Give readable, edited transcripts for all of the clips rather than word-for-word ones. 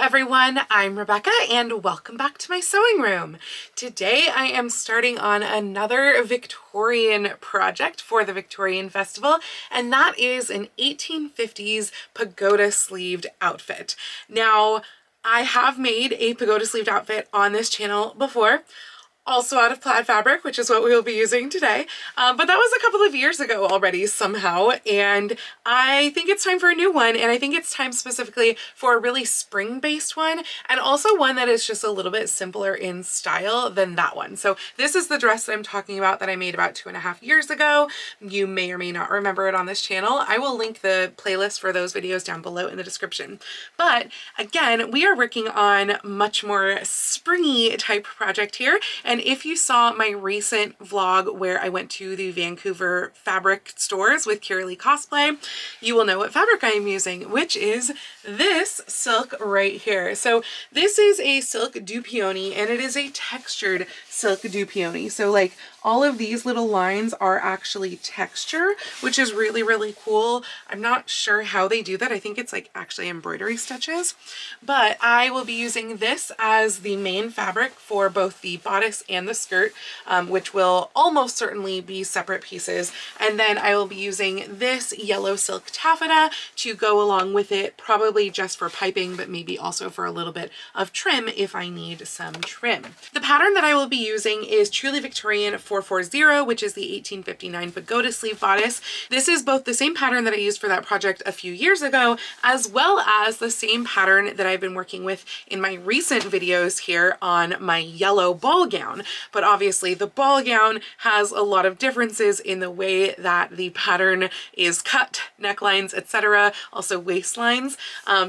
everyone, I'm Rebecca and welcome back to my sewing room. Today I am starting on another Victorian project for the Victorian Festival, and that is an 1850s pagoda sleeved outfit. Now, I have made a pagoda sleeved outfit on this channel before, also out of plaid fabric, which is what we will be using today. But that was a couple of years ago already somehow, and I think it's time for a new one, and I think it's time specifically for a really spring-based one, and also one that is just a little bit simpler in style than that one. So this is the dress that I'm talking about that I made about 2.5 years ago. You may or may not remember it on this channel. I will link the playlist for those videos down below in the description. But again, we are working on much more springy type project here. And if you saw my recent vlog where I went to the Vancouver fabric stores with Truly Cosplay, you will know what fabric I am using, which is this silk right here. So this is a silk dupioni, and it is a textured silk dupioni. So like all of these little lines are actually texture, which is really, really cool. I'm not sure how they do that. I think it's like actually embroidery stitches, but I will be using this as the main fabric for both the bodice and the skirt, which will almost certainly be separate pieces. And then I will be using this yellow silk taffeta to go along with it, probably just for piping, but maybe also for a little bit of trim if I need some trim. The pattern that I will be using is Truly Victorian 440, which is the 1859 pagoda sleeve bodice. This is both the same pattern that I used for that project a few years ago, as well as the same pattern that I've been working with in my recent videos here on my yellow ball gown. But obviously the ball gown has a lot of differences in the way that the pattern is cut, necklines, etc., also waistlines.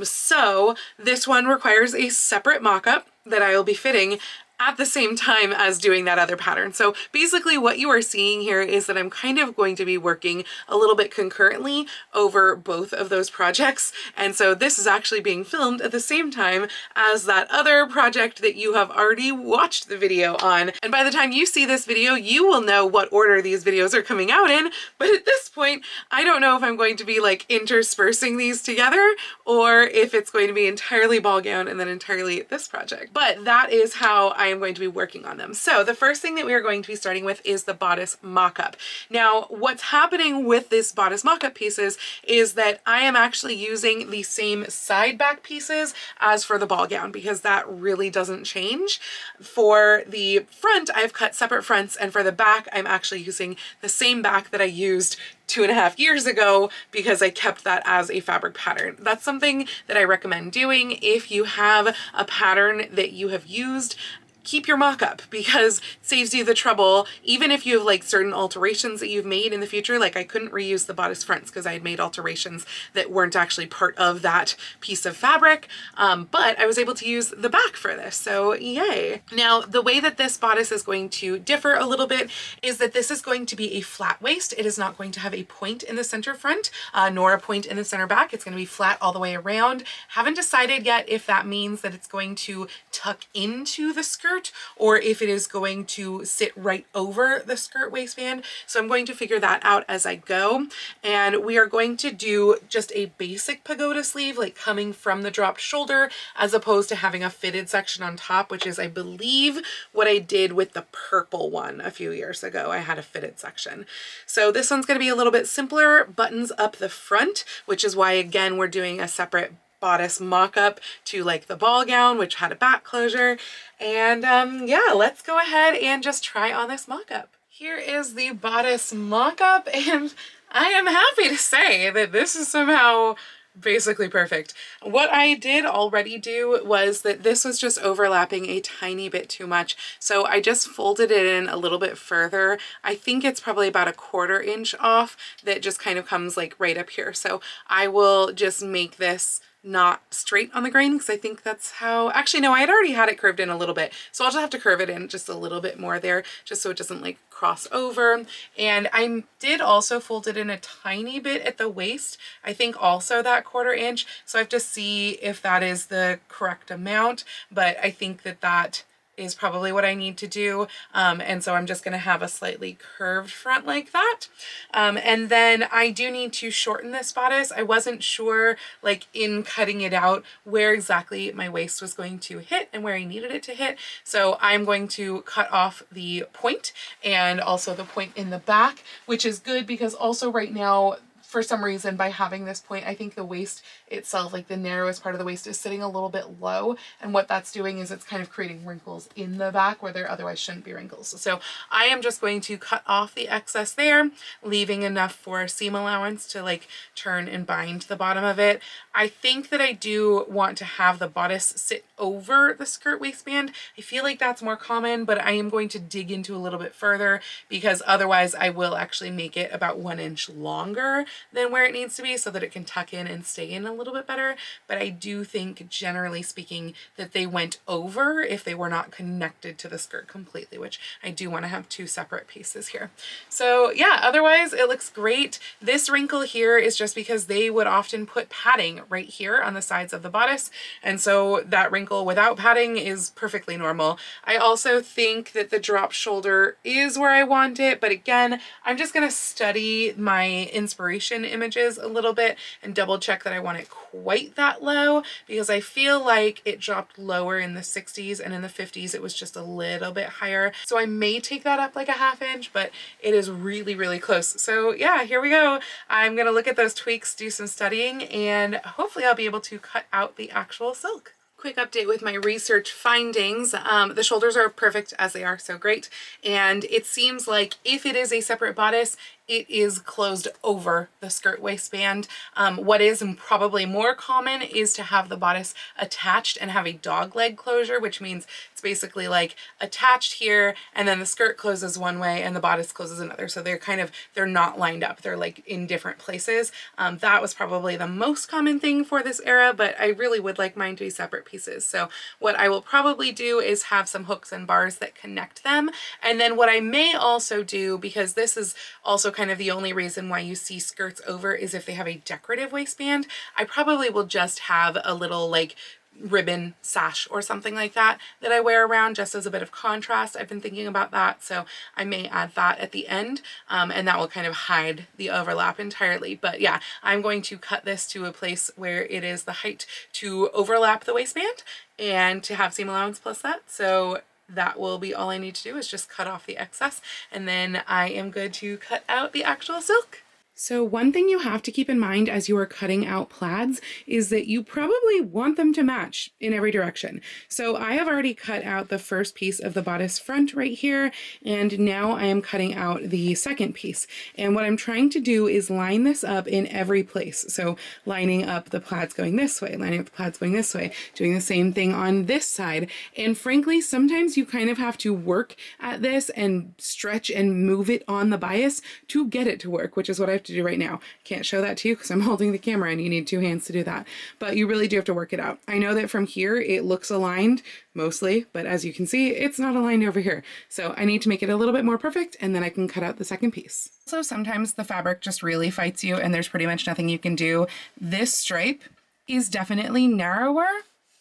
So this one requires a separate mock-up that I will be fitting at the same time as doing that other pattern. So basically what you are seeing here is that I'm kind of going to be working a little bit concurrently over both of those projects. And so this is actually being filmed at the same time as that other project that you have already watched the video on. And by the time you see this video, you will know what order these videos are coming out in. But at this point, I don't know if I'm going to be like interspersing these together or if it's going to be entirely ball gown and then entirely this project. But that is how I am going to be working on them. So the first thing that we are going to be starting with is the bodice mock-up. Now, what's happening with this bodice mock-up pieces is that I am actually using the same side back pieces as for the ball gown, because that really doesn't change. For the front, I've cut separate fronts, and for the back, I'm actually using the same back that I used 2.5 years ago because I kept that as a fabric pattern. That's something that I recommend doing if you have a pattern that you have used. Keep your mock-up, because it saves you the trouble. Even if you have like certain alterations that you've made in the future, like I couldn't reuse the bodice fronts because I had made alterations that weren't actually part of that piece of fabric, but I was able to use the back for this, so yay. Now, the way that this bodice is going to differ a little bit is that this is going to be a flat waist. It is not going to have a point in the center front, nor a point in the center back. It's going to be flat all the way around. Haven't decided yet if that means that it's going to tuck into the skirt or if it is going to sit right over the skirt waistband. So I'm going to figure that out as I go. And we are going to do just a basic pagoda sleeve, like coming from the dropped shoulder, as opposed to having a fitted section on top, which is, I believe, what I did with the purple one a few years ago. I had a fitted section. So this one's going to be a little bit simpler, buttons up the front, which is why, again, we're doing a separate bodice mock-up to like the ball gown, which had a back closure. And yeah, let's go ahead and just try on this mock-up. Here is the bodice mock-up, and I am happy to say that this is somehow basically perfect. What I did already do was that this was just overlapping a tiny bit too much, so I just folded it in a little bit further. I think it's probably about 1/4 inch off that just kind of comes like right up here. So I will just make this not straight on the grain, because I think that's how, actually no, I had already had it curved in a little bit, so I'll just have to curve it in just a little bit more there, just so it doesn't like cross over. And I did also fold it in a tiny bit at the waist, I think also that 1/4 inch, so I have to see if that is the correct amount, but I think that that is probably what I need to do. And so I'm just going to have a slightly curved front like that. And then I do need to shorten this bodice. I wasn't sure, like in cutting it out, where exactly my waist was going to hit and where I needed it to hit. So I'm going to cut off the point and also the point in the back, which is good because also right now, for some reason, by having this point, I think the waist itself, like the narrowest part of the waist, is sitting a little bit low. And what that's doing is it's kind of creating wrinkles in the back where there otherwise shouldn't be wrinkles. So I am just going to cut off the excess there, leaving enough for seam allowance to like turn and bind the bottom of it. I think that I do want to have the bodice sit over the skirt waistband. I feel like that's more common, but I am going to dig into a little bit further because otherwise I will actually make it about 1 inch longer than where it needs to be so that it can tuck in and stay in a little bit better. But I do think, generally speaking, that they went over if they were not connected to the skirt completely, which I do want to have 2 separate pieces here. So yeah, otherwise it looks great. This wrinkle here is just because they would often put padding right here on the sides of the bodice, and so that wrinkle without padding is perfectly normal. I also think that the drop shoulder is where I want it, but again, I'm just going to study my inspiration images a little bit and double check that I want it quite that low, because I feel like it dropped lower in the 60s and in the 50s it was just a little bit higher. So I may take that up like a ½ inch, but it is really, really close. So yeah, here we go. I'm going to look at those tweaks, do some studying, and hopefully I'll be able to cut out the actual silk. Quick update with my research findings. The shoulders are perfect as they are, so great. And it seems like if it is a separate bodice, it is closed over the skirt waistband. What is probably more common is to have the bodice attached and have a dog leg closure, which means it's basically like attached here and then the skirt closes one way and the bodice closes another. So they're not lined up. They're like in different places. That was probably the most common thing for this era, but I really would like mine to be separate pieces. So what I will probably do is have some hooks and bars that connect them. And then what I may also do, because this is also kind of the only reason why you see skirts over, is if they have a decorative waistband, I probably will just have a little like ribbon sash or something like that that I wear around just as a bit of contrast. I've been thinking about that, so I may add that at the end, and that will kind of hide the overlap entirely. But yeah, I'm going to cut this to a place where it is the height to overlap the waistband and to have seam allowance plus that. So that will be all I need to do, is just cut off the excess, and then I am good to cut out the actual silk. So one thing you have to keep in mind as you are cutting out plaids is that you probably want them to match in every direction. So I have already cut out the first piece of the bodice front right here, and now I am cutting out the second piece. And what I'm trying to do is line this up in every place. So lining up the plaids going this way, lining up the plaids going this way, doing the same thing on this side. And frankly, sometimes you kind of have to work at this and stretch and move it on the bias to get it to work, which is what I've to do right now. Can't show that to you because I'm holding the camera and you need 2 hands to do that, but you really do have to work it out. I know that from here it looks aligned mostly, but as you can see, it's not aligned over here. So I need to make it a little bit more perfect, and then I can cut out the second piece. So sometimes the fabric just really fights you and there's pretty much nothing you can do. This stripe is definitely narrower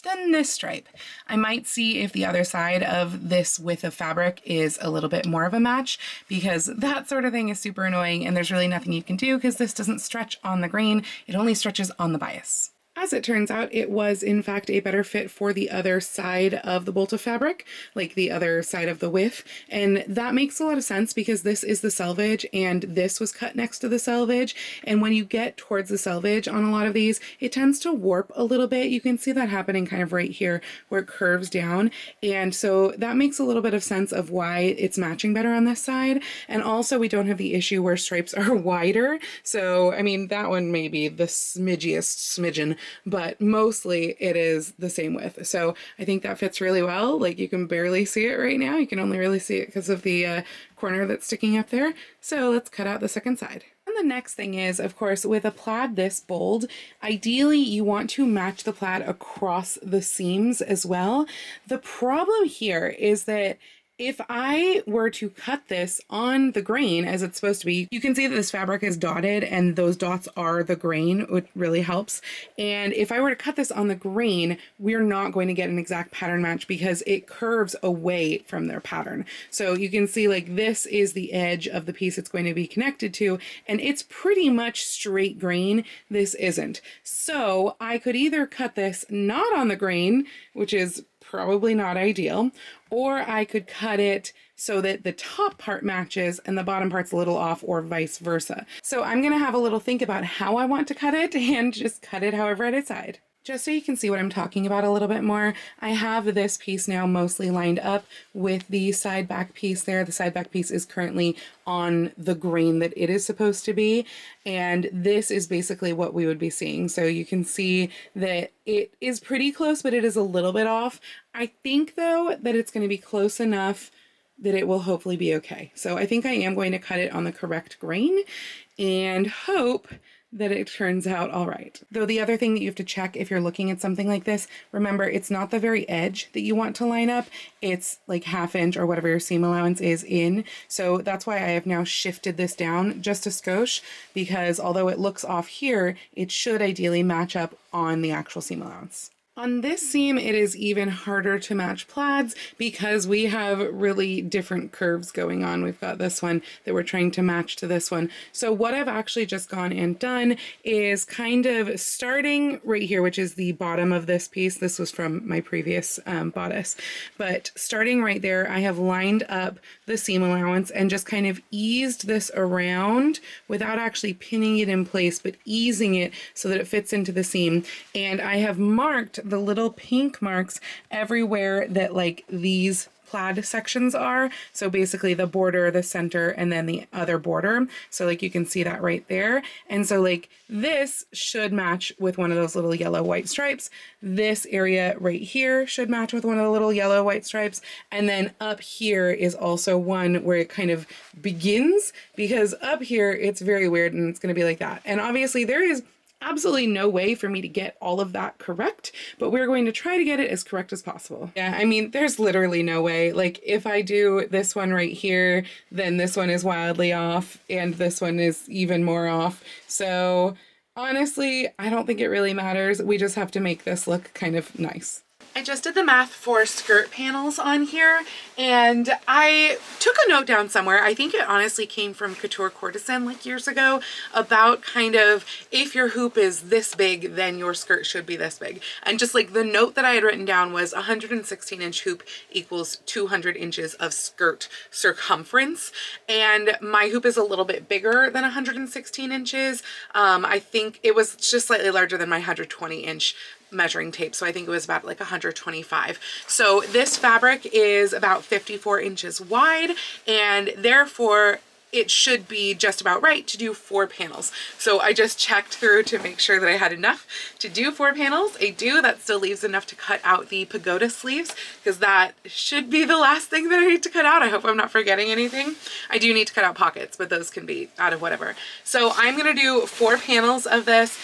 than this stripe. I might see if the other side of this width of fabric is a little bit more of a match, because that sort of thing is super annoying and there's really nothing you can do because this doesn't stretch on the grain, it only stretches on the bias. As it turns out, it was in fact a better fit for the other side of the bolt of fabric, like the other side of the width, and that makes a lot of sense because this is the selvage and this was cut next to the selvage, and when you get towards the selvage on a lot of these, it tends to warp a little bit. You can see that happening kind of right here where it curves down, and so that makes a little bit of sense of why it's matching better on this side. And also we don't have the issue where stripes are wider, so I mean that one may be the smidgen, but mostly it is the same width. So I think that fits really well. Like you can barely see it right now. You can only really see it because of the corner that's sticking up there. So let's cut out the second side. And the next thing is, of course, with a plaid this bold, ideally you want to match the plaid across the seams as well. The problem here is that If I were to cut this on the grain as it's supposed to be, you can see that this fabric is dotted and those dots are the grain, which really helps. And if I were to cut this on the grain, we're not going to get an exact pattern match because it curves away from their pattern. So you can see like this is the edge of the piece it's going to be connected to, and it's pretty much straight grain. This isn't. So I could either cut this not on the grain, which is probably not ideal, or I could cut it so that the top part matches and the bottom part's a little off, or vice versa. So I'm gonna have a little think about how I want to cut it and just cut it however I decide. Just so you can see what I'm talking about a little bit more, I have this piece now mostly lined up with the side back piece there. The side back piece is currently on the grain that it is supposed to be, and this is basically what we would be seeing. So you can see that it is pretty close, but it is a little bit off. I think though that it's going to be close enough that it will hopefully be okay. So I think I am going to cut it on the correct grain and hope that it turns out all right. Though the other thing that you have to check if you're looking at something like this, remember it's not the very edge that you want to line up, it's like 1/2 inch or whatever your seam allowance is in. So that's why I have now shifted this down just a skosh, because although it looks off here, it should ideally match up on the actual seam allowance. On this seam, it is even harder to match plaids because we have really different curves going on. We've got this one that we're trying to match to this one. So what I've actually just gone and done is kind of starting right here, which is the bottom of this piece. This was from my previous bodice, but starting right there, I have lined up the seam allowance and just kind of eased this around without actually pinning it in place, but easing it so that it fits into the seam. And I have marked the little pink marks everywhere that like these plaid sections are. So basically the border, the center, and then the other border. So like you can see that right there. And so like this should match with one of those little yellow white stripes. This area right here should match with one of the little yellow white stripes. And then up here is also one where it kind of begins, because up here it's very weird and it's going to be like that. And obviously there is absolutely no way for me to get all of that correct, but we're going to try to get it as correct as possible. Yeah, I mean, there's literally no way. Like if I do this one right here, then this one is wildly off and this one is even more off. So honestly, I don't think it really matters. We just have to make this look kind of nice. I just did the math for skirt panels on here, and I took a note down somewhere. I think it honestly came from Couture Courtesan like years ago, about kind of if your hoop is this big, then your skirt should be this big. And just like the note that I had written down was 116-inch hoop equals 200 inches of skirt circumference. And my hoop is a little bit bigger than 116 inches. I think it was just slightly larger than my 120-inch measuring tape, so I think it was about like 125. So this fabric is about 54 inches wide, and therefore it should be just about right to do 4 panels. So I just checked through to make sure that I had enough to do 4 panels. I do. That still leaves enough to cut out the pagoda sleeves, because that should be the last thing that I need to cut out. I hope I'm not forgetting anything. I do need to cut out pockets, but those can be out of whatever. So I'm gonna do 4 panels of this.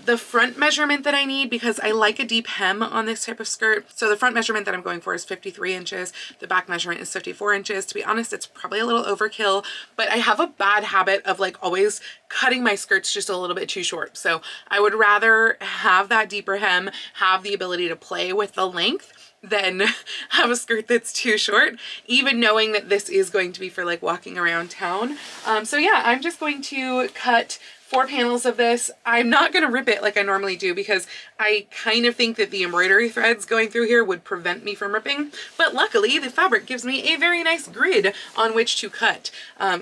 The front measurement that I need, because I like a deep hem on this type of skirt, so the front measurement that I'm going for is 53 inches. The back measurement is 54 inches. To be honest, it's probably a little overkill, but I have a bad habit of like always cutting my skirts just a little bit too short. So I would rather have that deeper hem, have the ability to play with the length, than have a skirt that's too short, even knowing that this is going to be for like walking around town. So yeah, I'm just going to cut 4 panels of this. I'm not going to rip it like I normally do, because I kind of think that the embroidery threads going through here would prevent me from ripping, but luckily the fabric gives me a very nice grid on which to cut,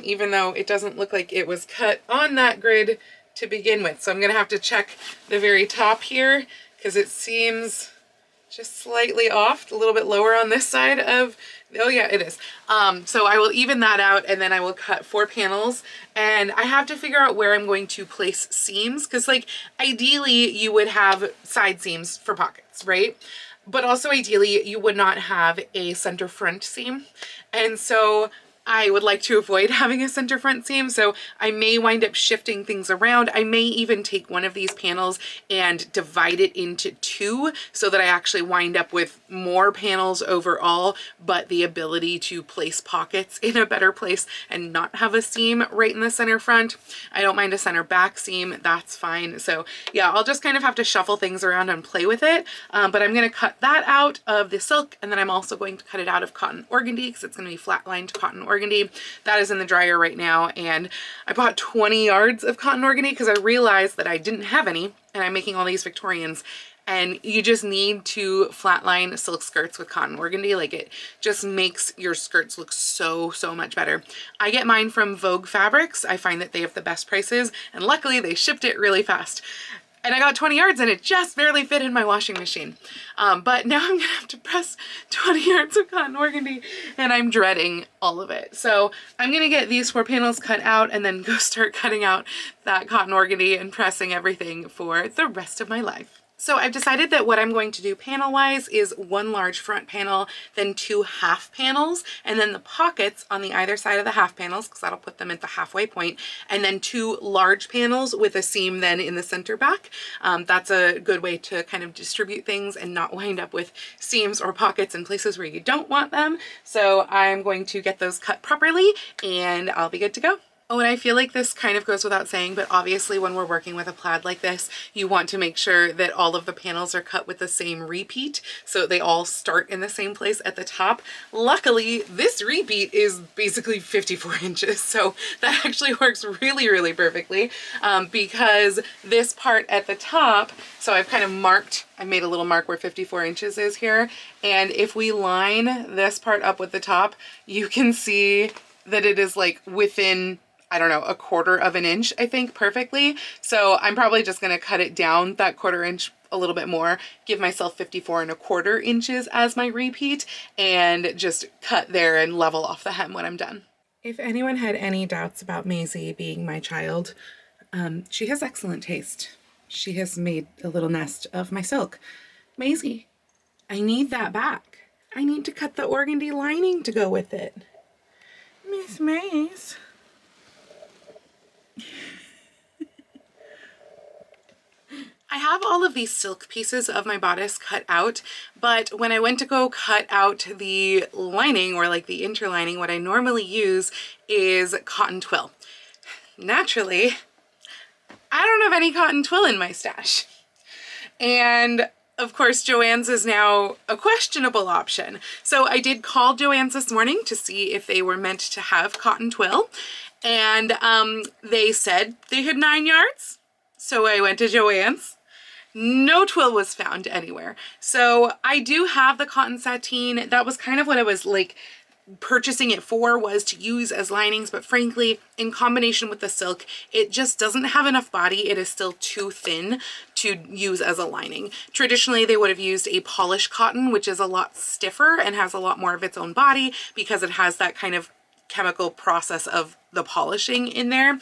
even though it doesn't look like it was cut on that grid to begin with. So I'm going to have to check the very top here, because it seems just slightly off, a little bit lower on this side of, oh yeah, it is. So I will even that out, and then I will cut 4 panels, and I have to figure out where I'm going to place seams, because like ideally you would have side seams for pockets, right? But also ideally you would not have a center front seam. And so I would like to avoid having a center front seam, so I may wind up shifting things around. I may even take one of these panels and divide it into two so that I actually wind up with more panels overall, but the ability to place pockets in a better place and not have a seam right in the center front. I don't mind a center back seam, that's fine. So yeah, I'll just kind of have to shuffle things around and play with it, but I'm going to cut that out of the silk, and then I'm also going to cut it out of cotton organdy because it's going to be flat lined cotton organdy. That is in the dryer right now, and I bought 20 yards of cotton organdy because I realized that I didn't have any, and I'm making all these Victorians, and you just need to flatline silk skirts with cotton organdy. Like, it just makes your skirts look so much better. I get mine from Vogue Fabrics. I find that they have the best prices, and luckily they shipped it really fast. And I got 20 yards and it just barely fit in my washing machine. But now I'm gonna have to press 20 yards of cotton organdy and I'm dreading all of it. So I'm gonna get these 4 panels cut out and then go start cutting out that cotton organdy and pressing everything for the rest of my life. So I've decided that what I'm going to do panel-wise is 1 large front panel, then 2 half panels, and then the pockets on the either side of the half panels, because that'll put them at the halfway point, and then 2 large panels with a seam then in the center back. That's a good way to kind of distribute things and not wind up with seams or pockets in places where you don't want them. So I'm going to get those cut properly and I'll be good to go. Oh, and I feel like this kind of goes without saying, but obviously when we're working with a plaid like this, you want to make sure that all of the panels are cut with the same repeat, so they all start in the same place at the top. Luckily, this repeat is basically 54 inches, so that actually works really perfectly, because this part at the top, so I've kind of marked, I made a little mark where 54 inches is here, and if we line this part up with the top, you can see that it is like within, I don't know, 1/4 of an inch, I think, perfectly. So I'm probably just going to cut it down that 1/4 inch a little bit more, give myself 54 1/4 inches as my repeat, and just cut there and level off the hem when I'm done. If anyone had any doubts about Maisie being my child, she has excellent taste. She has made a little nest of my silk. Maisie, I need that back. I need to cut the organdy lining to go with it. Miss Maze. I have all of these silk pieces of my bodice cut out, but when I went to go cut out the lining, or like the interlining, what I normally use is cotton twill. Naturally, I don't have any cotton twill in my stash. And of course, Joann's is now a questionable option. So I did call Joann's this morning to see if they were meant to have cotton twill, and they said they had 9 yards. So I went to Joann's. No twill was found anywhere. So I do have the cotton sateen. That was kind of what I was like purchasing it for, was to use as linings, but frankly, in combination with the silk, it just doesn't have enough body. It is still too thin to use as a lining. Traditionally, they would have used a polished cotton, which is a lot stiffer and has a lot more of its own body because it has that kind of chemical process of the polishing in there.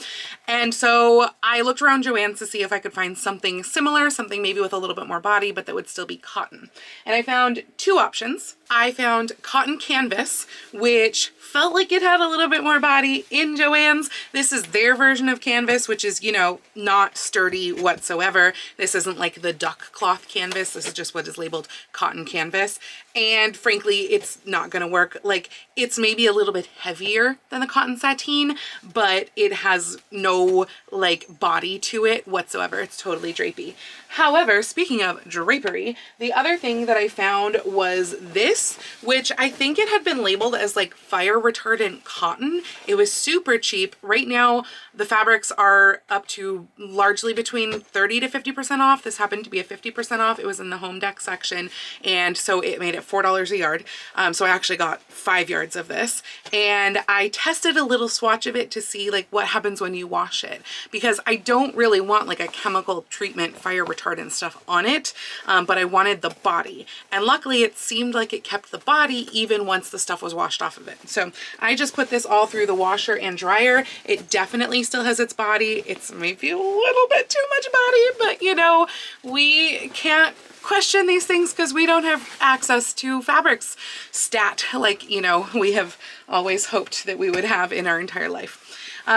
And so I looked around Joann's to see if I could find something similar, something maybe with a little bit more body, but that would still be cotton. And I found 2 options. I found cotton canvas, which felt like it had a little bit more body in Joann's. This is their version of canvas, which is, you know, not sturdy whatsoever. This isn't like the duck cloth canvas. This is just what is labeled cotton canvas. And frankly, it's not gonna work. Like, it's maybe a little bit heavier than the cotton sateen, but it has no like body to it whatsoever. It's totally drapey. However, speaking of drapery, the other thing that I found was this, which I think it had been labeled as like fire retardant cotton. It was super cheap. Right now, the fabrics are up to largely between 30 to 50% off. This happened to be a 50% off. It was in the home deck section, and so it made it $4 a yard. So I actually got 5 yards of this, and I tested a little swatch of it to see like what happens when you wash it, because I don't really want like a chemical treatment fire retardant stuff on it, but I wanted the body, and luckily it seemed like it kept the body even once the stuff was washed off of it. So I just put this all through the washer and dryer. It definitely still has its body. It's maybe a little bit too much body, but you know, we can't question these things because we don't have access to fabrics stat like, you know, we have always hoped that we would have in our entire life.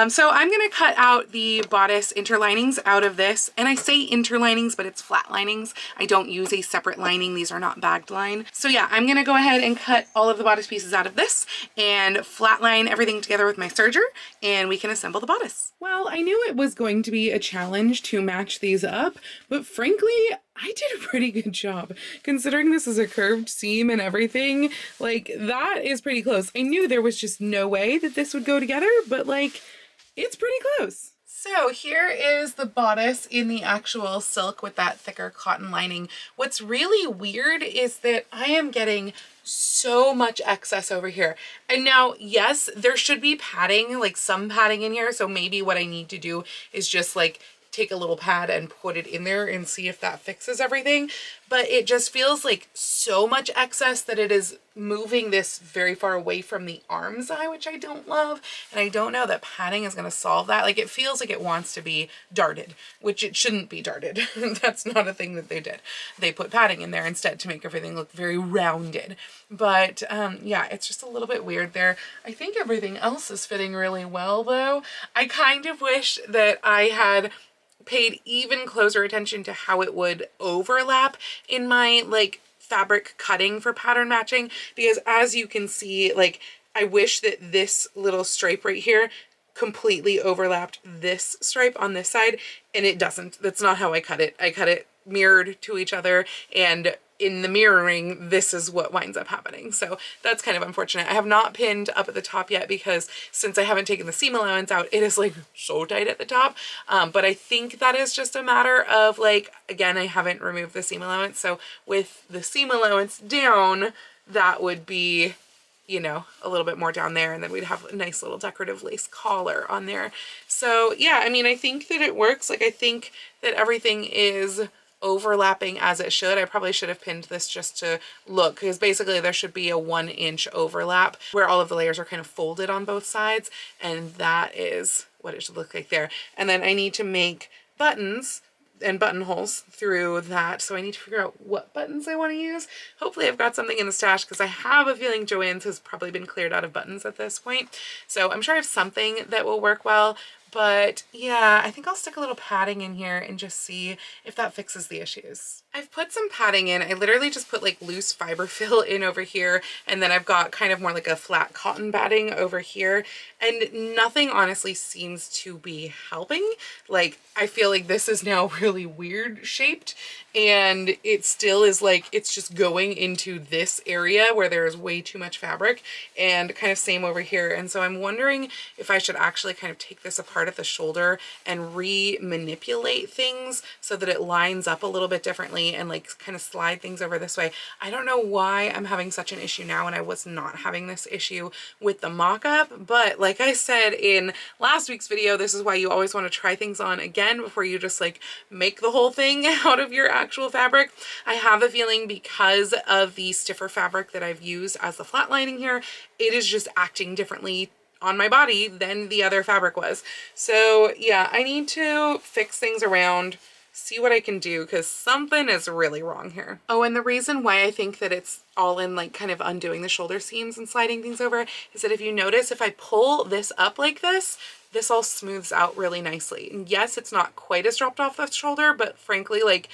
So I'm going to cut out the bodice interlinings out of this, and I say interlinings, but it's flat linings. I don't use a separate lining. These are not bagged line. So yeah, I'm going to go ahead and cut all of the bodice pieces out of this and flatline everything together with my serger, and we can assemble the bodice. Well, I knew it was going to be a challenge to match these up, but frankly, I did a pretty good job considering this is a curved seam and everything. Like, that is pretty close. I knew there was just no way that this would go together, but like, it's pretty close. So here is the bodice in the actual silk with that thicker cotton lining. What's really weird is that I am getting so much excess over here. And now, yes, there should be padding, like some padding in here. So maybe what I need to do is just like take a little pad and put it in there and see if that fixes everything. But it just feels like so much excess that it is moving this very far away from the arm's eye, which I don't love. And I don't know that padding is going to solve that. Like, it feels like it wants to be darted, which it shouldn't be darted. That's not a thing that they did. They put padding in there instead to make everything look very rounded. But yeah, it's just a little bit weird there. I think everything else is fitting really well though. I kind of wish that I had paid even closer attention to how it would overlap in my like fabric cutting for pattern matching, because as you can see, like, I wish that this little stripe right here completely overlapped this stripe on this side, and it doesn't. That's not how I cut it. I cut it mirrored to each other, and in the mirroring, this is what winds up happening. So that's kind of unfortunate. I have not pinned up at the top yet because since I haven't taken the seam allowance out, it is like so tight at the top. But I think that is just a matter of like, again, I haven't removed the seam allowance. So with the seam allowance down, that would be, you know, a little bit more down there, and then we'd have a nice little decorative lace collar on there. So yeah, I mean, I think that it works. Like, I think that everything is overlapping as it should. I probably should have pinned this just to look, because basically there should be a 1-inch overlap where all of the layers are kind of folded on both sides, and that is what it should look like there. And then I need to make buttons and buttonholes through that, so I need to figure out what buttons I want to use. Hopefully I've got something in the stash, because I have a feeling Joann's has probably been cleared out of buttons at this point, so I'm sure I have something that will work well. But yeah, I think I'll stick a little padding in here and just see if that fixes the issues. I've put some padding in. I literally just put like loose fiber fill in over here, and then I've got kind of more like a flat cotton batting over here, and nothing honestly seems to be helping. Like, I feel like this is now really weird shaped, and it still is like, it's just going into this area where there is way too much fabric, and kind of same over here. And so I'm wondering if I should actually kind of take this apart at the shoulder and re-manipulate things so that it lines up a little bit differently and like kind of slide things over this way. I don't know why I'm having such an issue now, and I was not having this issue with the mock-up, but like I said in last week's video, this is why you always want to try things on again before you just like make the whole thing out of your actual fabric. I have a feeling because of the stiffer fabric that I've used as the flat lining here, it is just acting differently on my body than the other fabric was. So yeah, I need to fix things around, see what I can do, because something is really wrong here. Oh, and the reason why I think that it's all in like kind of undoing the shoulder seams and sliding things over is that if you notice, if I pull this up like this all smooths out really nicely. And yes, it's not quite as dropped off the shoulder, but frankly, like,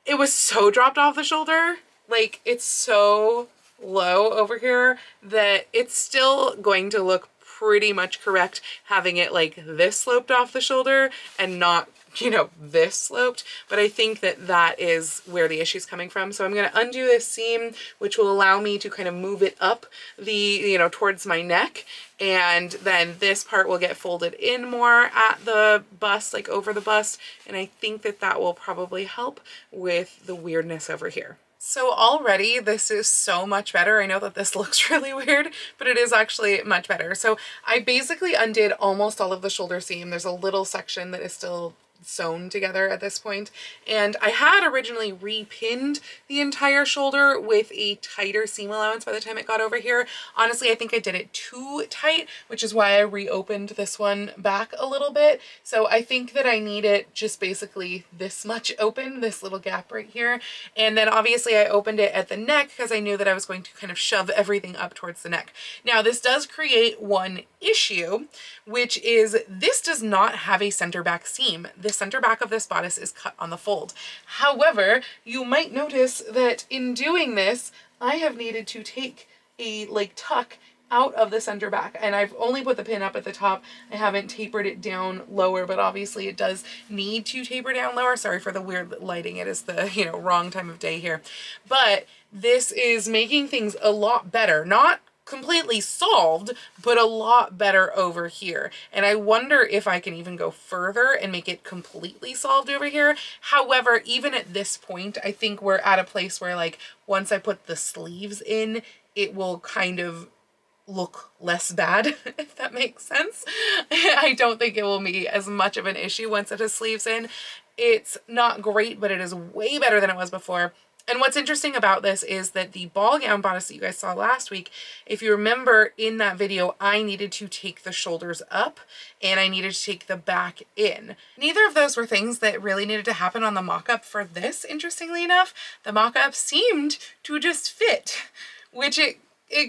it was so dropped off the shoulder. Like, it's so low over here that it's still going to look pretty much correct having it like this sloped off the shoulder and not, you know, this sloped. But I think that that is where the issue is coming from. So I'm going to undo this seam, which will allow me to kind of move it up the, you know, towards my neck. And then this part will get folded in more at the bust, like over the bust. And I think that that will probably help with the weirdness over here. So already this is so much better. I know that this looks really weird, but it is actually much better. So I basically undid almost all of the shoulder seam. There's a little section that is still sewn together at this point. And I had originally repinned the entire shoulder with a tighter seam allowance by the time it got over here. Honestly, I think I did it too tight, which is why I reopened this one back a little bit. So I think that I need it just basically this much open, this little gap right here. And then obviously I opened it at the neck because I knew that I was going to kind of shove everything up towards the neck. Now this does create one issue, which is this does not have a center back seam. The center back of this bodice is cut on the fold. However, you might notice that in doing this, I have needed to take a tuck out of the center back, and I've only put the pin up at the top. I haven't tapered it down lower, but obviously it does need to taper down lower. Sorry for the weird lighting. It is the, wrong time of day here. But this is making things a lot better. Not completely solved, but a lot better over here. And I wonder if I can even go further and make it completely solved over here. However, even at this point, I think we're at a place where once I put the sleeves in, it will kind of look less bad, if that makes sense. I don't think it will be as much of an issue once it has sleeves in. It's not great, but it is way better than it was before. And what's interesting about this is that the ball gown bodice that you guys saw last week, if you remember in that video, I needed to take the shoulders up and I needed to take the back in. Neither of those were things that really needed to happen on the mock-up for this, interestingly enough. The mock-up seemed to just fit, which it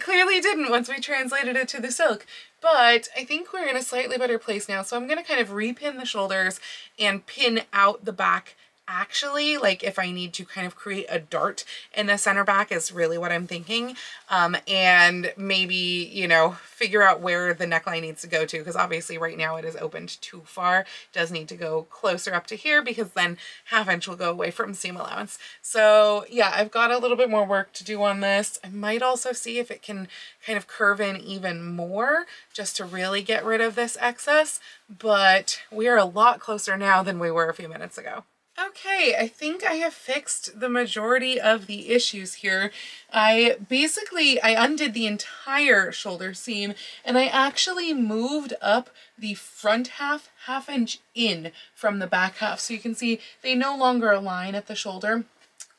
clearly didn't once we translated it to the silk. But I think we're in a slightly better place now. So I'm going to kind of repin the shoulders and pin out the back. Actually, if I need to kind of create a dart in the center back is really what I'm thinking. And maybe, figure out where the neckline needs to go to, because obviously right now it is opened too far. It does need to go closer up to here, because then 1/2 inch will go away from seam allowance. So yeah, I've got a little bit more work to do on this. I might also see if it can kind of curve in even more just to really get rid of this excess, but we are a lot closer now than we were a few minutes ago. Okay, I think I have fixed the majority of the issues here. I undid the entire shoulder seam, and I actually moved up the front half 1/2 inch in from the back half. So you can see they no longer align at the shoulder.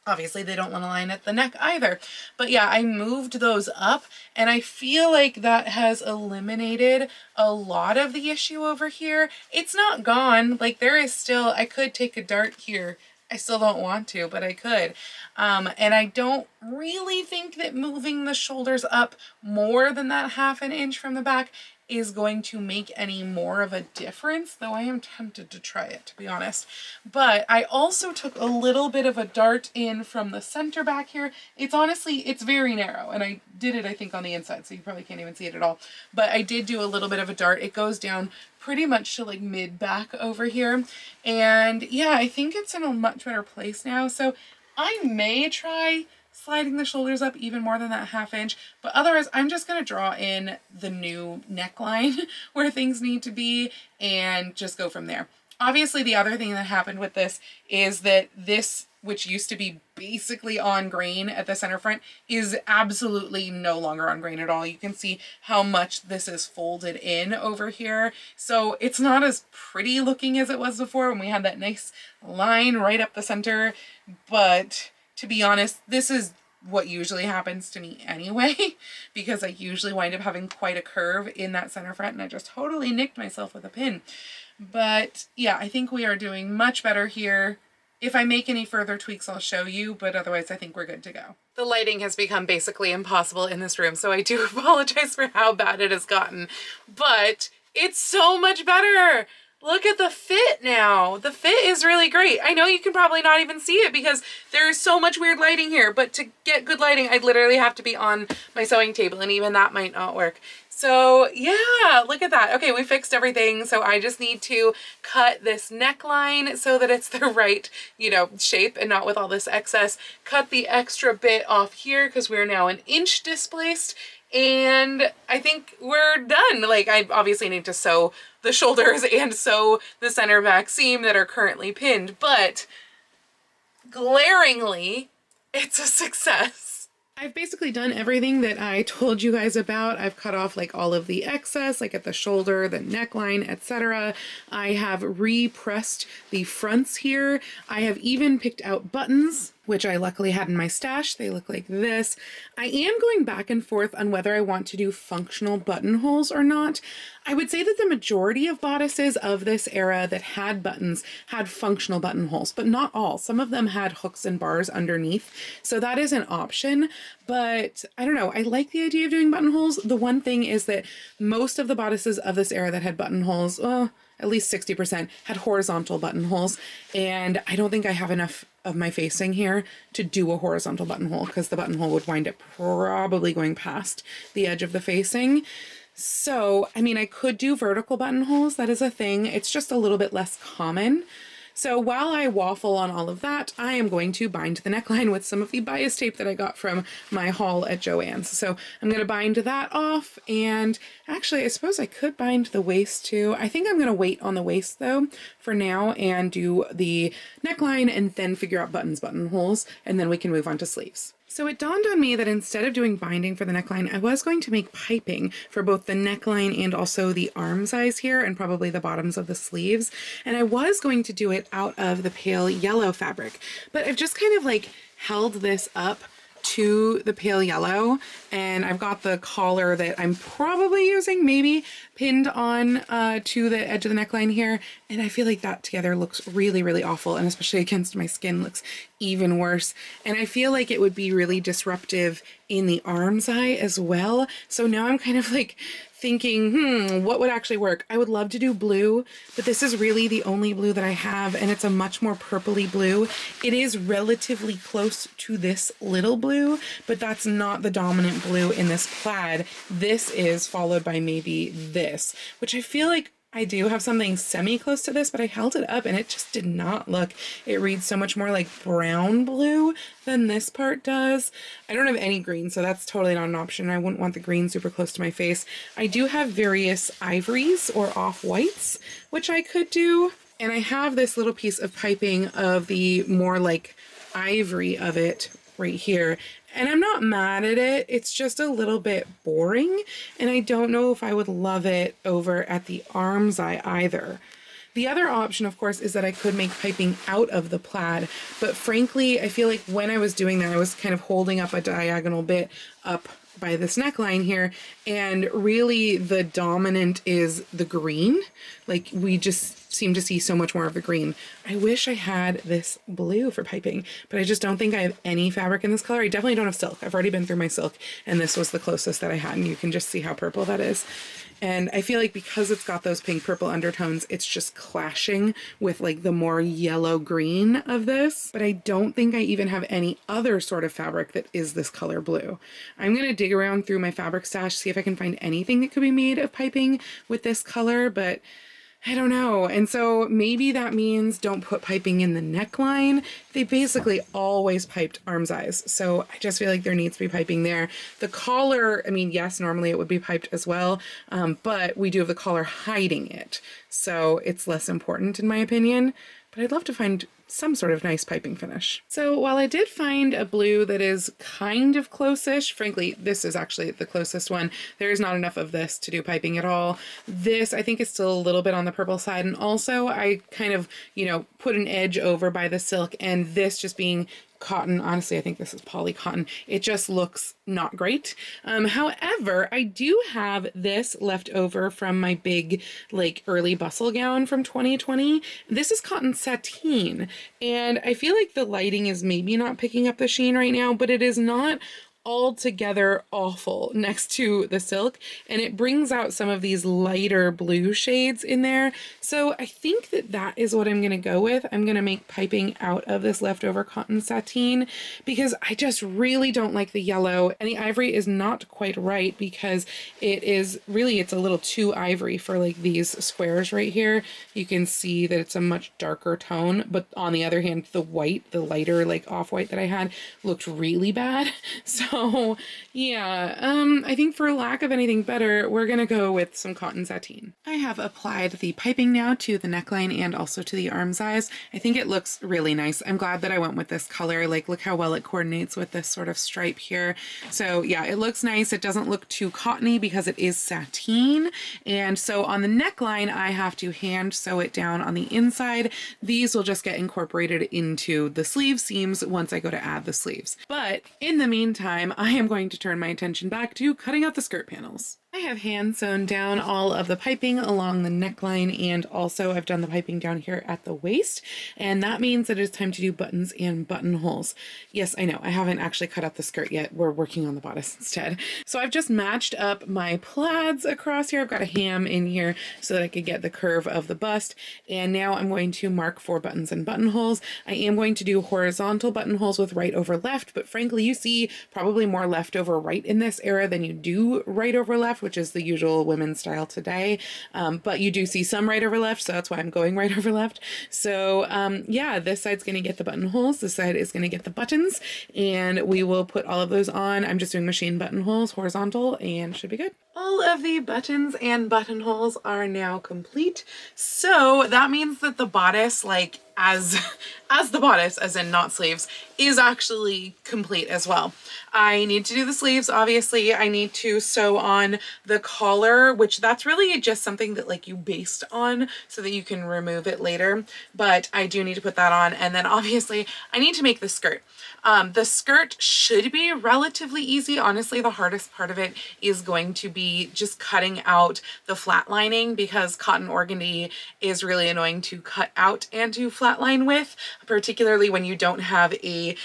Obviously they don't want to line at the neck either. But yeah, I moved those up, and I feel like that has eliminated a lot of the issue over here. It's not gone. There is still, I could take a dart here. I still don't want to, but I could. And I don't really think that moving the shoulders up more than that 1/2 inch from the back is going to make any more of a difference, though I am tempted to try it, to be honest. But I also took a little bit of a dart in from the center back here. It's very narrow, and I did it, I think, on the inside, so you probably can't even see it at all. But I did do a little bit of a dart. It goes down pretty much to mid back over here. And yeah, I think it's in a much better place now. So I may try sliding the shoulders up even more than that 1/2 inch, but otherwise I'm just going to draw in the new neckline where things need to be and just go from there. Obviously, the other thing that happened with this is that this, which used to be basically on grain at the center front, is absolutely no longer on grain at all. You can see how much this is folded in over here. So it's not as pretty looking as it was before when we had that nice line right up the center. But to be honest, this is what usually happens to me anyway, because I usually wind up having quite a curve in that center front, and I just totally nicked myself with a pin. But yeah, I think we are doing much better here. If I make any further tweaks, I'll show you, but otherwise I think we're good to go. The lighting has become basically impossible in this room, so I do apologize for how bad it has gotten, but it's so much better. Look at the fit now. The fit is really great. I know you can probably not even see it because there is so much weird lighting here, but to get good lighting, I literally have to be on my sewing table, and even that might not work. So yeah, look at that. Okay, we fixed everything. So I just need to cut this neckline so that it's the right, shape and not with all this excess. Cut the extra bit off here because we're now 1 inch displaced. And I think we're done. I obviously need to sew the shoulders and sew the center back seam that are currently pinned, but glaringly, it's a success. I've basically done everything that I told you guys about. I've cut off like all of the excess, like at the shoulder, the neckline, etc. I have repressed the fronts here. I have even picked out buttons, which I luckily had in my stash. They look like this. I am going back and forth on whether I want to do functional buttonholes or not. I would say that the majority of bodices of this era that had buttons had functional buttonholes, but not all. Some of them had hooks and bars underneath, so that is an option. But I don't know, I like the idea of doing buttonholes. The one thing is that most of the bodices of this era that had buttonholes, at least 60%, had horizontal buttonholes, and I don't think I have enough of my facing here to do a horizontal buttonhole, because the buttonhole would wind up probably going past the edge of the facing. So, I mean, I could do vertical buttonholes. That is a thing. It's just a little bit less common. So while I waffle on all of that, I am going to bind the neckline with some of the bias tape that I got from my haul at Joann's. So I'm going to bind that off, and actually I suppose I could bind the waist too. I think I'm going to wait on the waist though for now and do the neckline and then figure out buttonholes, and then we can move on to sleeves. So it dawned on me that instead of doing binding for the neckline, I was going to make piping for both the neckline and also the arm size here and probably the bottoms of the sleeves. And I was going to do it out of the pale yellow fabric, but I've just kind of like held this up to the pale yellow, and I've got the collar that I'm probably using maybe pinned on to the edge of the neckline here, and I feel like that together looks really, really awful, and especially against my skin looks even worse. And I feel like it would be really disruptive in the arm's eye as well. So now I'm kind of like thinking, what would actually work? I would love to do blue, but this is really the only blue that I have, and it's a much more purpley blue. It is relatively close to this little blue, but that's not the dominant blue in this plaid. This is followed by maybe this, which I feel like I do have something semi-close to this, but I held it up and it just did not look. It reads so much more like brown blue than this part does. I don't have any green, so that's totally not an option. I wouldn't want the green super close to my face. I do have various ivories or off-whites, which I could do. And I have this little piece of piping of the more like ivory of it right here. And I'm not mad at it, it's just a little bit boring, and I don't know if I would love it over at the arm's eye either. The other option, of course, is that I could make piping out of the plaid, but frankly, I feel like when I was doing that, I was kind of holding up a diagonal bit up by this neckline here, and really the dominant is the green. Like, we just seem to see so much more of the green. I wish I had this blue for piping, but I just don't think I have any fabric in this color. I definitely don't have silk. I've already been through my silk, and this was the closest that I had, and you can just see how purple that is. And I feel like because it's got those pink purple undertones, it's just clashing with like the more yellow green of this. But I don't think I even have any other sort of fabric that is this color blue. I'm going to dig around through my fabric stash, see if I can find anything that could be made of piping with this color, but I don't know. And so maybe that means don't put piping in the neckline. They basically always piped arm's eyes, so I just feel like there needs to be piping there. The collar, I mean, yes, normally it would be piped as well, but we do have the collar hiding it, so it's less important in my opinion. But I'd love to find some sort of nice piping finish. So while I did find a blue that is kind of close-ish, frankly, this is actually the closest one. There is not enough of this to do piping at all. This, I think, is still a little bit on the purple side. And also I kind of, you know, put an edge over by the silk, and this just being cotton, honestly, I think this is poly cotton. It just looks not great. However, I do have this left over from my big, like, early bustle gown from 2020. This is cotton sateen, and I feel like the lighting is maybe not picking up the sheen right now, but it is not altogether awful next to the silk, and it brings out some of these lighter blue shades in there. So I think that that is what I'm going to go with. I'm going to make piping out of this leftover cotton sateen because I just really don't like the yellow, and the ivory is not quite right because it is really, it's a little too ivory for like these squares right here. You can see that it's a much darker tone, but on the other hand, the white, the lighter like off-white that I had looked really bad. So So yeah, I think for lack of anything better, we're gonna go with some cotton sateen. I have applied the piping now to the neckline and also to the arm size. I think it looks really nice. I'm glad that I went with this color. Like, look how well it coordinates with this sort of stripe here. So yeah, it looks nice. It doesn't look too cottony because it is sateen. And so on the neckline, I have to hand sew it down on the inside. These will just get incorporated into the sleeve seams once I go to add the sleeves. But in the meantime, I am going to turn my attention back to cutting out the skirt panels. I have hand sewn down all of the piping along the neckline, and also I've done the piping down here at the waist, and that means that it's time to do buttons and buttonholes. Yes, I know, I haven't actually cut out the skirt yet. We're working on the bodice instead. So I've just matched up my plaids across here. I've got a ham in here so that I could get the curve of the bust, and now I'm going to mark for buttons and buttonholes. I am going to do horizontal buttonholes with right over left, but frankly, you see probably more left over right in this era than you do right over left, which is the usual women's style today. But you do see some right over left, so that's why I'm going right over left. So yeah, this side's going to get the buttonholes, this side is going to get the buttons, and we will put all of those on. I'm just doing machine buttonholes horizontal and should be good. All of the buttons and buttonholes are now complete. So that means that the bodice, like as the bodice, as in not sleeves, is actually complete as well. I need to do the sleeves, obviously. I need to sew on the collar, which that's really just something that like you baste on so that you can remove it later. But I do need to put that on. And then obviously I need to make the skirt. The skirt should be relatively easy. Honestly, the hardest part of it is going to be just cutting out the flat lining, because cotton organdy is really annoying to cut out and to flatline with, particularly when you don't have an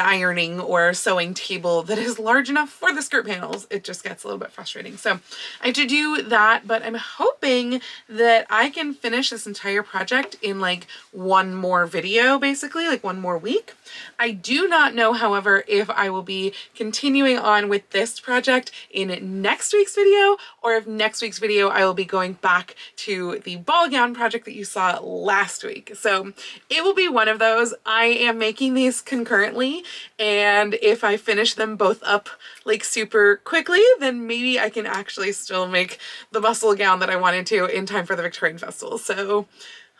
ironing or sewing table that is large enough for the skirt panels. It just gets a little bit frustrating. So I have to do that, but I'm hoping that I can finish this entire project in like one more video, basically, like one more week. I do not know, however, if I will be continuing on with this project in next week's video, or if next week's video I will be going back to the ball gown project that you saw last week. So it will be one of those. I am making these concurrently, and if I finish them both up like super quickly, then maybe I can actually still make the bustle gown that I wanted to in time for the Victorian Festival. So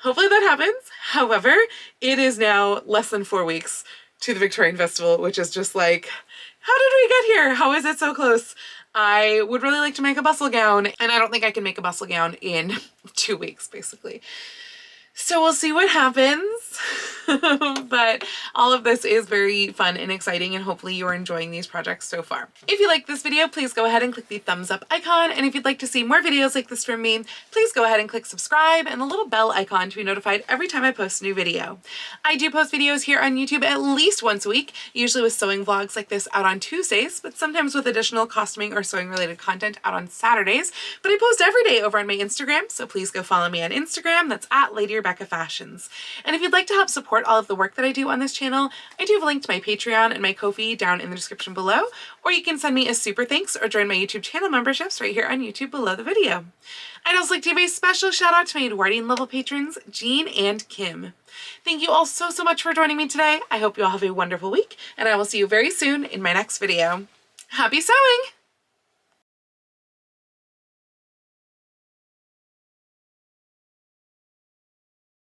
hopefully that happens. However, it is now less than 4 weeks to the Victorian Festival, which is just like, how did we get here? How is it so close? I would really like to make a bustle gown, and I don't think I can make a bustle gown in 2 weeks, basically. So we'll see what happens. But all of this is very fun and exciting, and hopefully you are enjoying these projects so far. If you like this video, please go ahead and click the thumbs up icon. And if you'd like to see more videos like this from me, please go ahead and click subscribe and the little bell icon to be notified every time I post a new video. I do post videos here on YouTube at least once a week, usually with sewing vlogs like this out on Tuesdays, but sometimes with additional costuming or sewing related content out on Saturdays. But I post every day over on my Instagram, so please go follow me on Instagram. That's at Lady Rebecca Fashions. And if you'd like to help support all of the work that I do on this channel, I do have a link to my Patreon and my Ko-fi down in the description below, or you can send me a super thanks or join my YouTube channel memberships right here on YouTube below the video. I'd also like to give a special shout out to my Edwardian level patrons, Jean and Kim. Thank you all so much for joining me today. I hope you all have a wonderful week, and I will see you very soon in my next video. Happy sewing!